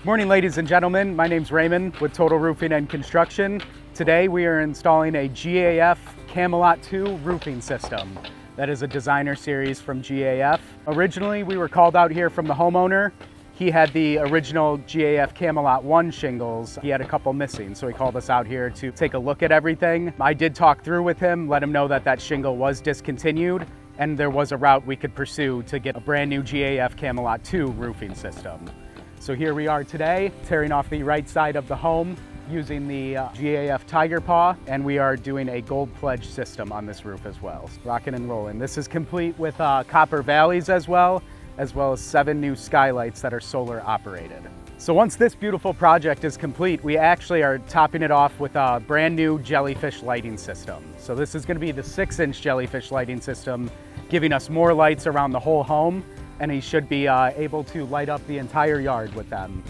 Morning, ladies and gentlemen. My name's Raymond with Total Roofing and Construction. Today we are installing a GAF Camelot II roofing system. That is a designer series from GAF. Originally, we were called out here from the homeowner. He had the original GAF Camelot I shingles. He had a couple missing, so he called us out here to take a look at everything. I did talk through with him, let him know that that shingle was discontinued, and there was a route we could pursue to get a brand new GAF Camelot II roofing system. So here we are today, tearing off the right side of the home using the GAF Tiger Paw, and we are doing a gold pledge system on this roof as well. Rocking and rolling. This is complete with copper valleys as well as 7 new skylights that are solar operated. So once this beautiful project is complete, we actually are topping it off with a brand new JellyFish lighting system. So this is going to be the 6-inch JellyFish lighting system, giving us more lights around the whole home, and he should be able to light up the entire yard with them.